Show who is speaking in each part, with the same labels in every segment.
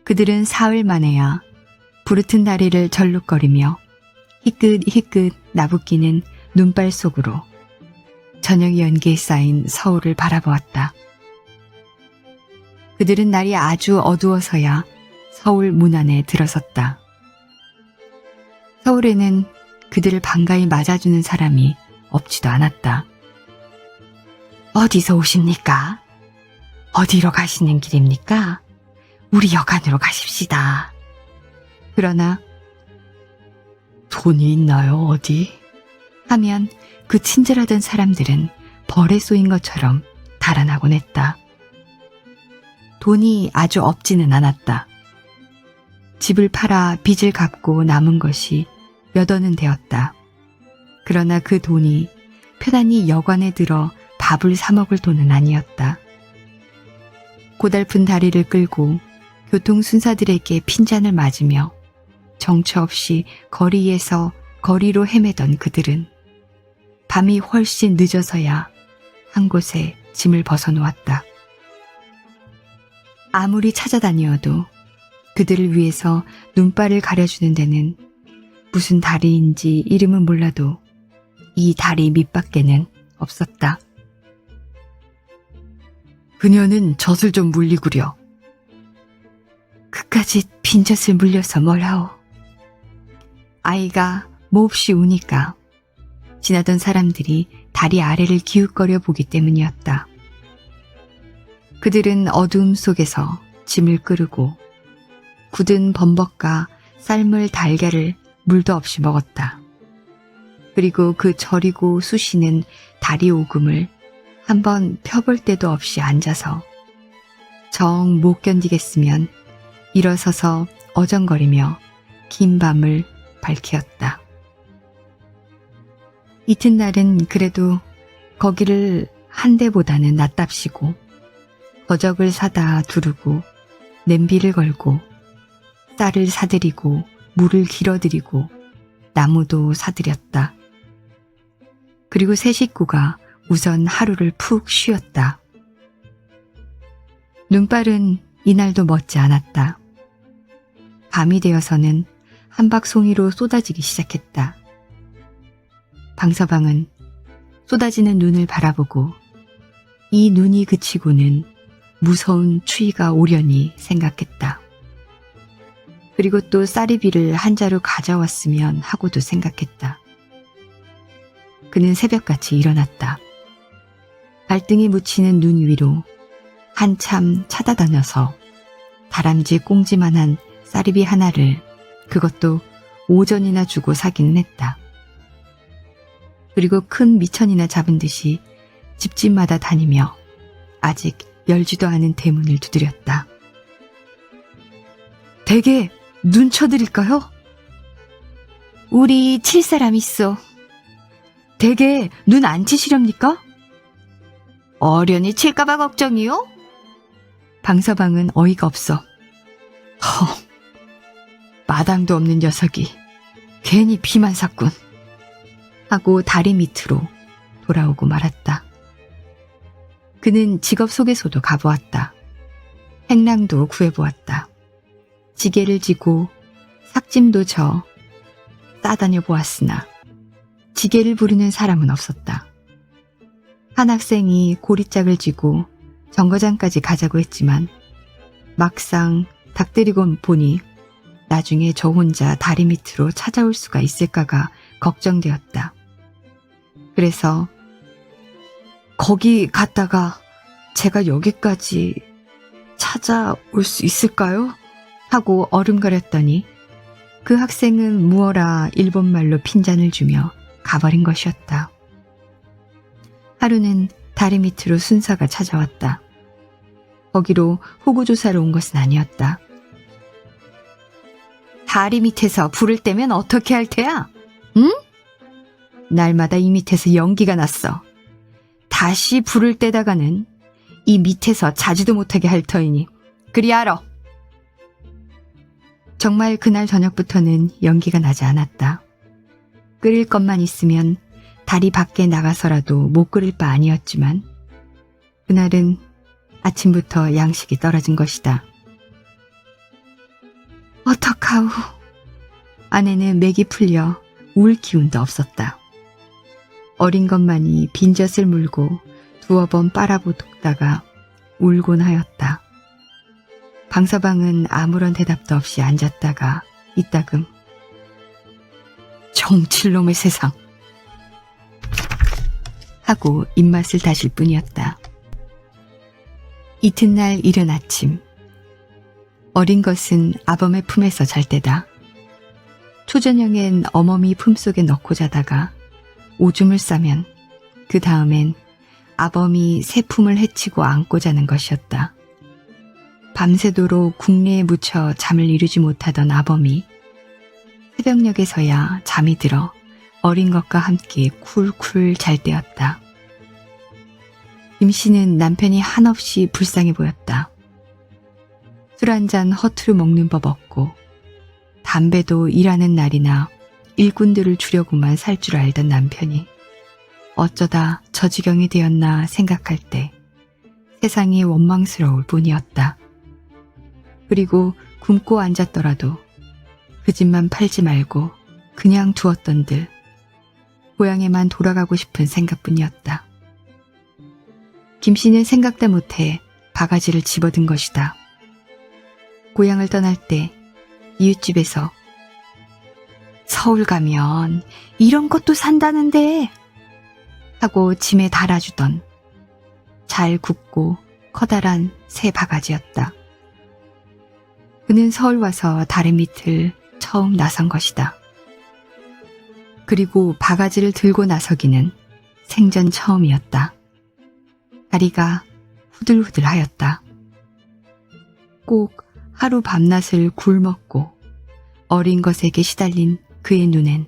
Speaker 1: 그들은 사흘 만에야 부르튼 다리를 절룩거리며 희끗희끗 나부끼는 눈발 속으로 저녁 연기에 쌓인 서울을 바라보았다. 그들은 날이 아주 어두워서야 서울 문 안에 들어섰다. 서울에는 그들을 반가이 맞아주는 사람이 없지도 않았다. 어디서 오십니까? 어디로 가시는 길입니까? 우리 여관으로 가십시다. 그러나 돈이 있나요, 어디? 하면 그 친절하던 사람들은 벌에 쏘인 것처럼 달아나곤 했다. 돈이 아주 없지는 않았다. 집을 팔아 빚을 갚고 남은 것이 몇 원은 되었다. 그러나 그 돈이 편안히 여관에 들어 밥을 사 먹을 돈은 아니었다. 고달픈 다리를 끌고 교통순사들에게 핀잔을 맞으며 정처 없이 거리에서 거리로 헤매던 그들은 밤이 훨씬 늦어서야 한 곳에 짐을 벗어놓았다. 아무리 찾아다니어도 그들을 위해서 눈발을 가려주는 데는 무슨 다리인지 이름은 몰라도 이 다리 밑밖에는 없었다. 그녀는 젖을 좀 물리구려. 그까짓 빈젖을 물려서 뭘 하오. 아이가 몹시 우니까 지나던 사람들이 다리 아래를 기웃거려 보기 때문이었다. 그들은 어두움 속에서 짐을 끄르고 굳은 범벅과 삶을 달걀을 물도 없이 먹었다. 그리고 그 저리고 쑤시는 다리 오금을 한번 펴볼 때도 없이 앉아서 정 못 견디겠으면 일어서서 어정거리며 긴 밤을 밝히었다. 이튿날은 그래도 거기를 한 대보다는 낫답시고 거적을 사다 두르고 냄비를 걸고 쌀을 사들이고 물을 길어들이고 나무도 사들였다. 그리고 세 식구가 우선 하루를 푹 쉬었다. 눈발은 이날도 멋지 않았다. 밤이 되어서는 한박송이로 쏟아지기 시작했다. 방서방은 쏟아지는 눈을 바라보고 이 눈이 그치고는 무서운 추위가 오려니 생각했다. 그리고 또 쌀이비를 한 자루 가져왔으면 하고도 생각했다. 그는 새벽같이 일어났다. 발등이 묻히는 눈 위로 한참 찾아다녀서 다람쥐 꽁지만한 쌀이비 하나를 그것도 5전이나 주고 사기는 했다. 그리고 큰 미천이나 잡은 듯이 집집마다 다니며 아직 열지도 않은 대문을 두드렸다. 댁에 눈 쳐드릴까요? 우리 칠 사람 있어. 댁에 눈 안 치시렵니까? 어련히 칠까봐 걱정이요? 방서방은 어이가 없어. 마당도 없는 녀석이 괜히 비만 샀군 하고 다리 밑으로 돌아오고 말았다. 그는 직업 소개소도 가보았다. 행랑도 구해보았다. 지게를 지고 삭짐도 져 싸다녀 보았으나 지게를 부르는 사람은 없었다. 한 학생이 고리짝을 쥐고 정거장까지 가자고 했지만 막상 닥들이고 보니 나중에 저 혼자 다리 밑으로 찾아올 수가 있을까가 걱정되었다. 그래서 거기 갔다가 제가 여기까지 찾아올 수 있을까요? 하고 얼음거렸더니 그 학생은 무어라 일본말로 핀잔을 주며 가버린 것이었다. 하루는 다리 밑으로 순사가 찾아왔다. 거기로 호구조사로 온 것은 아니었다. 다리 밑에서 불을 떼면 어떻게 할 테야? 응? 날마다 이 밑에서 연기가 났어. 다시 불을 떼다가는 이 밑에서 자지도 못하게 할 터이니 그리 알아. 정말 그날 저녁부터는 연기가 나지 않았다. 끓일 것만 있으면 다리 밖에 나가서라도 못 끓일 바 아니었지만 그날은 아침부터 양식이 떨어진 것이다. 어떡하오. 아내는 맥이 풀려 울 기운도 없었다. 어린 것만이 빈젖을 물고 두어 번 빨아보독다가 울곤 하였다. 방서방은 아무런 대답도 없이 앉았다가 이따금 정칠놈의 세상 하고 입맛을 다실 뿐이었다. 이튿날 이른 아침, 어린 것은 아범의 품에서 잘 때다. 초저녁엔 어머니 품속에 넣고 자다가 오줌을 싸면 그 다음엔 아범이 새 품을 헤치고 안고 자는 것이었다. 밤새도록 국내에 묻혀 잠을 이루지 못하던 아범이 새벽녘에서야 잠이 들어 어린 것과 함께 쿨쿨 잘 때였다. 김씨는 남편이 한없이 불쌍해 보였다. 술 한 잔 허투루 먹는 법 없고 담배도 일하는 날이나 일꾼들을 주려고만 살 줄 알던 남편이 어쩌다 저 지경이 되었나 생각할 때 세상이 원망스러울 뿐이었다. 그리고 굶고 앉았더라도 그 집만 팔지 말고 그냥 두었던들 고향에만 돌아가고 싶은 생각뿐이었다. 김씨는 생각도 못해 바가지를 집어든 것이다. 고향을 떠날 때 이웃집에서 서울 가면 이런 것도 산다는데 하고 짐에 달아주던 잘 굽고 커다란 새 바가지였다. 그는 서울 와서 다리 밑을 처음 나선 것이다. 그리고 바가지를 들고 나서기는 생전 처음이었다. 다리가 후들후들하였다. 꼭 하루 밤낮을 굶먹고 어린 것에게 시달린 그의 눈엔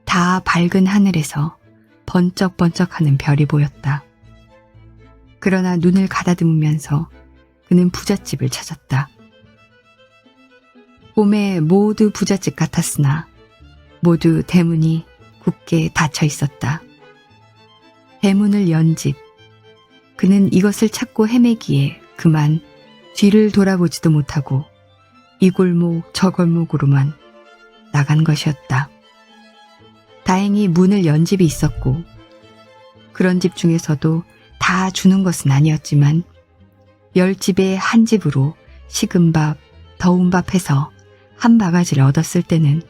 Speaker 1: 다 밝은 하늘에서 번쩍번쩍하는 별이 보였다. 그러나 눈을 가다듬으면서 그는 부잣집을 찾았다. 봄에 모두 부잣집 같았으나 모두 대문이 굳게 닫혀 있었다. 대문을 연 집, 그는 이것을 찾고 헤매기에 그만 뒤를 돌아보지도 못하고 이 골목 저 골목으로만 나간 것이었다. 다행히 문을 연 집이 있었고 그런 집 중에서도 다 주는 것은 아니었지만 10집에 한 집으로 식은 밥, 더운 밥 해서 한 바가지를 얻었을 때는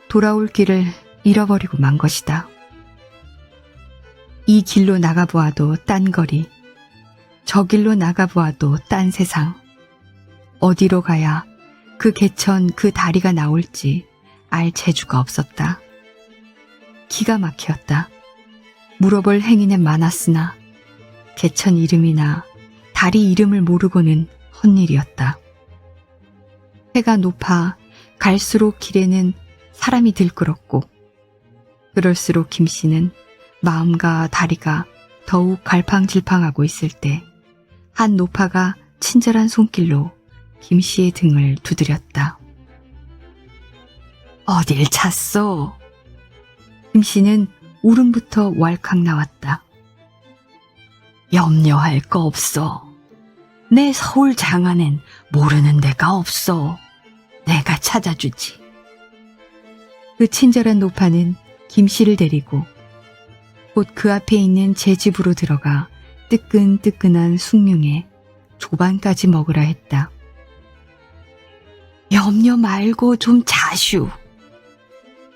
Speaker 1: 돌아올 길을 잃어버리고 만 것이다. 이 길로 나가보아도 딴 거리, 저 길로 나가보아도 딴 세상, 어디로 가야 그 개천 그 다리가 나올지 알 재주가 없었다. 기가 막히었다. 물어볼 행위는 많았으나 개천 이름이나 다리 이름을 모르고는 헛일이었다. 해가 높아 갈수록 길에는 사람이 들끓었고 그럴수록 김씨는 마음과 다리가 더욱 갈팡질팡하고 있을 때 한 노파가 친절한 손길로 김씨의 등을 두드렸다. 어딜 찼소? 김씨는 울음부터 왈칵 나왔다. 염려할 거 없어. 내 서울 장안엔 모르는 데가 없어. 내가 찾아주지. 그 친절한 노파는 김씨를 데리고 곧 그 앞에 있는 제 집으로 들어가 뜨끈뜨끈한 숭늉에 조반까지 먹으라 했다. 염려 말고 좀 자슈.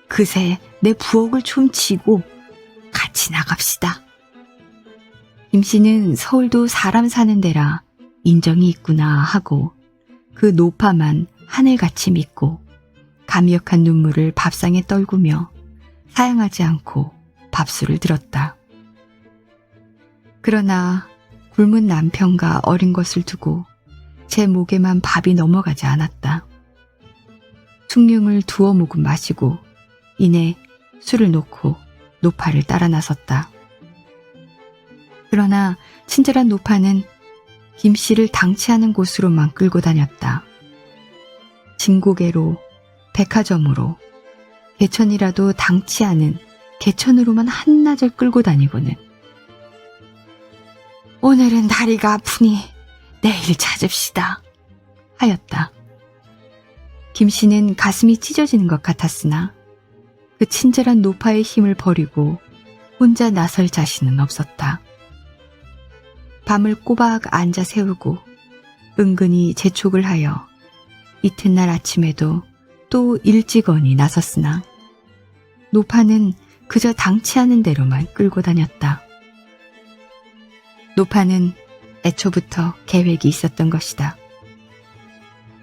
Speaker 1: 그새 내 부엌을 좀 치고 같이 나갑시다. 김씨는 서울도 사람 사는 데라 인정이 있구나 하고 그 노파만 하늘같이 믿고 감격한 눈물을 밥상에 떨구며 사양하지 않고 밥술을 들었다. 그러나 굶은 남편과 어린 것을 두고 제 목에만 밥이 넘어가지 않았다. 숭늉을 두어 모금 마시고 이내 술을 놓고 노파를 따라 나섰다. 그러나 친절한 노파는 김씨를 당치 않은 곳으로만 끌고 다녔다. 진고개로, 백화점으로, 개천이라도 당치 않은 개천으로만 한나절 끌고 다니고는 오늘은 다리가 아프니 내일 찾읍시다 하였다. 김씨는 가슴이 찢어지는 것 같았으나 그 친절한 노파의 힘을 버리고 혼자 나설 자신은 없었다. 밤을 꼬박 앉아 세우고 은근히 재촉을 하여 이튿날 아침에도 또 일찍언이 나섰으나 노파는 그저 당치 않은 대로만 끌고 다녔다. 노파는 애초부터 계획이 있었던 것이다.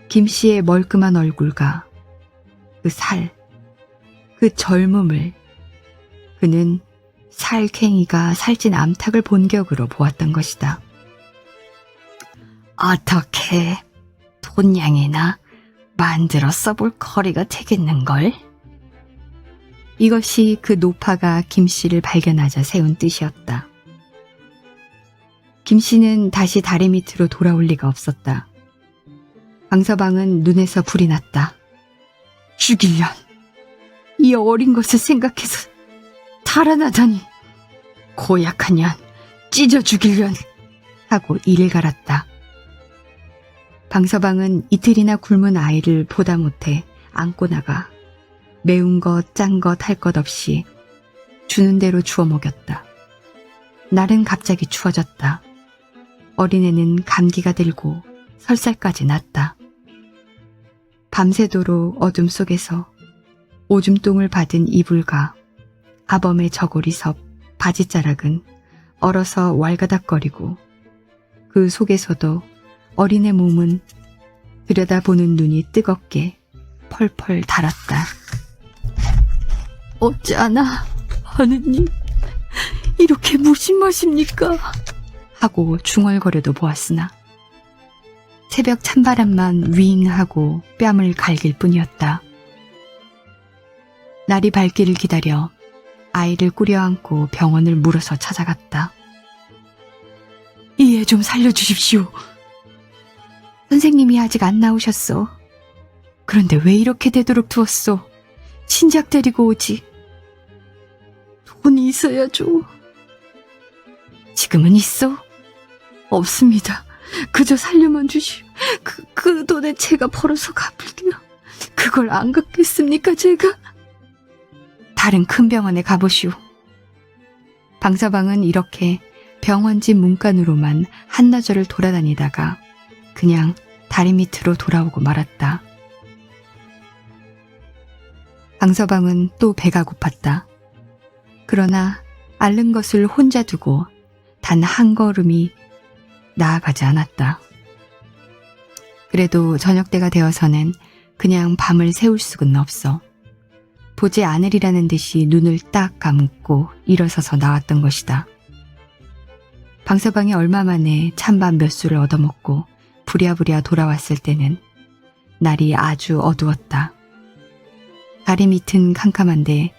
Speaker 1: 김씨의 멀끔한 얼굴과 그 살, 그 젊음을 그는 살쾡이가 살찐 암탉을 본격으로 보았던 것이다. 어떻게 돈양이나 만들어 써볼 거리가 되겠는걸? 이것이 그 노파가 김씨를 발견하자 세운 뜻이었다. 김씨는 다시 다리 밑으로 돌아올 리가 없었다. 방서방은 눈에서 불이 났다. 죽일년, 이 어린 것을 생각해서 달아나다니, 고약한 년, 찢어 죽일년 하고 이를 갈았다. 방서방은 이틀이나 굶은 아이를 보다 못해 안고 나가 매운 것, 짠 것 할 것 없이 주는 대로 주워 먹였다. 날은 갑자기 추워졌다. 어린애는 감기가 들고 설사까지 났다. 밤새도록 어둠 속에서 오줌똥을 받은 이불과 아범의 저고리섭, 바지자락은 얼어서 왈가닥거리고 그 속에서도 어린애 몸은 들여다보는 눈이 뜨겁게 펄펄 달았다. 어찌하나 하느님, 이렇게 무심하십니까? 하고 중얼거려도 보았으나 새벽 찬바람만 윙하고 뺨을 갈길 뿐이었다. 날이 밝기를 기다려 아이를 꾸려안고 병원을 물어서 찾아갔다. 이 애 좀 살려주십시오. 선생님이 아직 안 나오셨소. 그런데 왜 이렇게 되도록 두었소? 신작 데리고 오지. 돈이 있어야죠. 지금은 있어? 없습니다. 그저 살려만 주시오. 그 돈에 제가 벌어서 갚을게요. 그걸 안 갚겠습니까, 제가? 다른 큰 병원에 가보시오. 방서방은 이렇게 병원집 문간으로만 한나절을 돌아다니다가 그냥 다리 밑으로 돌아오고 말았다. 방서방은 또 배가 고팠다. 그러나 앓는 것을 혼자 두고 단 한 걸음이 나아가지 않았다. 그래도 저녁때가 되어서는 그냥 밤을 새울 수는 없어. 보지 않으리라는 듯이 눈을 딱 감고 일어서서 나왔던 것이다. 방서방이 얼마 만에 찬밥 몇 수를 얻어먹고 부랴부랴 돌아왔을 때는 날이 아주 어두웠다. 다리 밑은 캄캄한데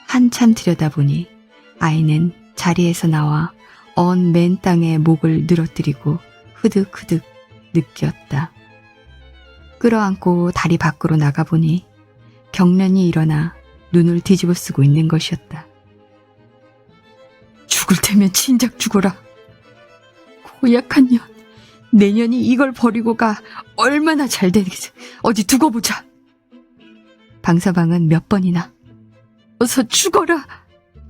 Speaker 1: 한참 들여다보니 아이는 자리에서 나와 언 맨 땅에 목을 늘어뜨리고 흐득흐득 느꼈다. 끌어안고 다리 밖으로 나가보니 경련이 일어나 눈을 뒤집어 쓰고 있는 것이었다. 죽을 테면 진작 죽어라. 고약한 년, 내년이 이걸 버리고 가 얼마나 잘 되겠어. 어디 두고 보자. 방서방은 몇 번이나 어서 죽어라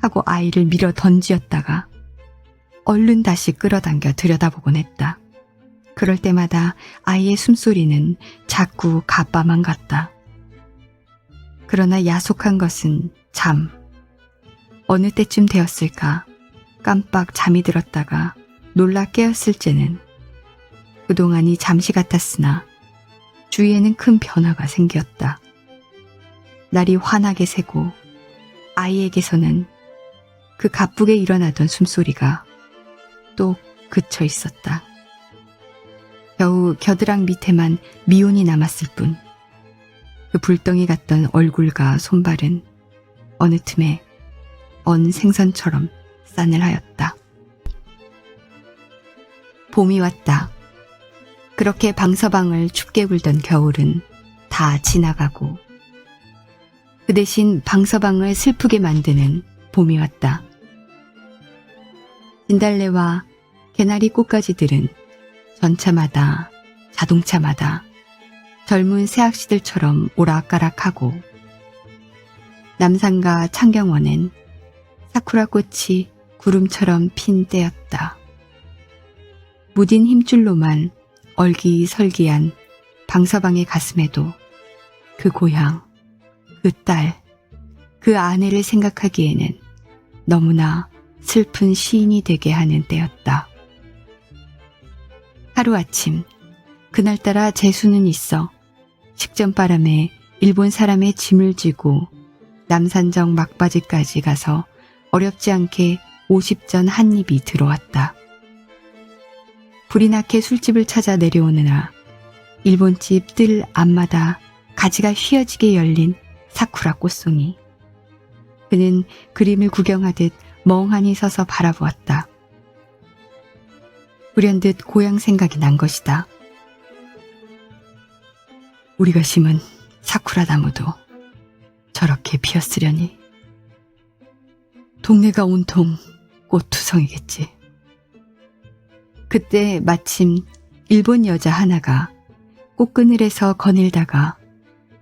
Speaker 1: 하고 아이를 밀어 던지었다가 얼른 다시 끌어당겨 들여다보곤 했다. 그럴 때마다 아이의 숨소리는 자꾸 가빠만 같다. 그러나 야속한 것은 잠. 어느 때쯤 되었을까 깜빡 잠이 들었다가 놀라 깨었을째는 그동안이 잠시 같았으나 주위에는 큰 변화가 생겼다. 날이 환하게 새고 아이에게서는 그 가쁘게 일어나던 숨소리가 또 그쳐 있었다. 겨우 겨드랑 밑에만 미온이 남았을 뿐 그 불덩이 같던 얼굴과 손발은 어느 틈에 언 생선처럼 싸늘하였다. 봄이 왔다. 그렇게 방서방을 춥게 굴던 겨울은 다 지나가고 그 대신 방서방을 슬프게 만드는 봄이 왔다. 진달래와 개나리 꽃가지들은 전차마다 자동차마다 젊은 새학시들처럼 오락가락하고 남산과 창경원엔 사쿠라 꽃이 구름처럼 핀 때였다. 무딘 힘줄로만 얼기설기한 방서방의 가슴에도 그 고향, 그 딸, 그 아내를 생각하기에는 너무나 슬픈 시인이 되게 하는 때였다. 하루아침 그날따라 재수는 있어 식전바람에 일본 사람의 짐을 지고 남산정 막바지까지 가서 어렵지 않게 50전 한 입이 들어왔다. 불이 나게 술집을 찾아 내려오느라 일본집 뜰 앞마다 가지가 휘어지게 열린 사쿠라 꽃송이. 그는 그림을 구경하듯 멍하니 서서 바라보았다. 불현듯 고향 생각이 난 것이다. 우리가 심은 사쿠라 나무도 저렇게 피었으려니. 동네가 온통 꽃투성이겠지. 그때 마침 일본 여자 하나가 꽃그늘에서 거닐다가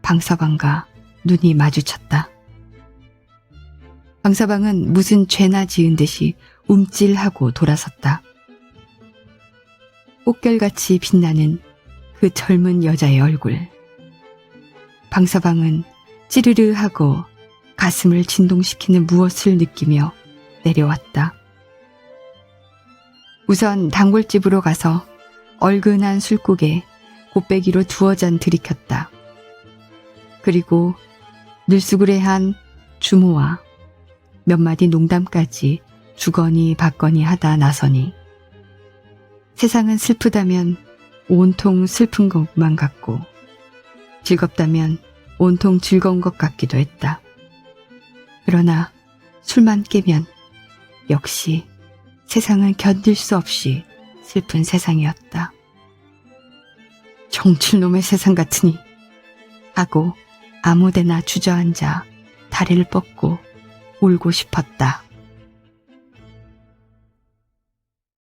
Speaker 1: 방서방과 눈이 마주쳤다. 방서방은 무슨 죄나 지은 듯이 움찔하고 돌아섰다. 꽃결같이 빛나는 그 젊은 여자의 얼굴. 방서방은 찌르르하고 가슴을 진동시키는 무엇을 느끼며 내려왔다. 우선 단골집으로 가서 얼근한 술국에 곱배기로 2잔 들이켰다. 그리고 늘수그레한 주모와 몇 마디 농담까지 주거니 받거니 하다 나서니 세상은 슬프다면 온통 슬픈 것만 같고 즐겁다면 온통 즐거운 것 같기도 했다. 그러나 술만 깨면 역시 세상은 견딜 수 없이 슬픈 세상이었다. 정칠놈의 세상 같으니 하고 아무데나 주저앉아 다리를 뻗고 울고 싶었다.